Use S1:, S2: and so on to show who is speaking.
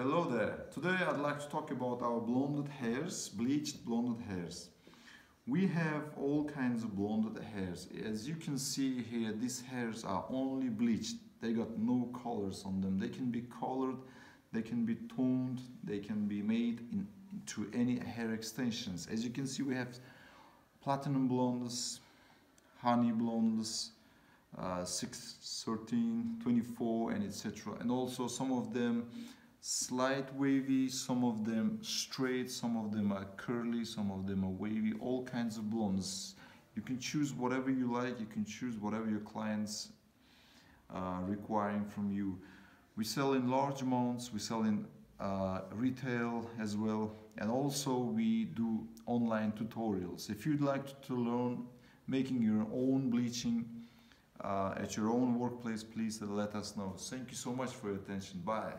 S1: Hello there. Today I'd like to talk about our blonded hairs, bleached blonded hairs. We have all kinds of blonded hairs. As you can see here, these hairs are only bleached. They got no colors on them. They can be colored, they can be toned, they can be made into any hair extensions. As you can see, we have platinum blondes, honey blondes, 6, 13, 24, and etc. And also some of them slight wavy, some of them straight, some of them are curly, some of them are wavy, all kinds of blondes. You can choose whatever you like, you can choose whatever your clients requiring from you. We sell in large amounts, we sell in retail as well, and also we do online tutorials. If you'd like to learn making your own bleaching at your own workplace, please let us know. Thank you so much for your attention. Bye.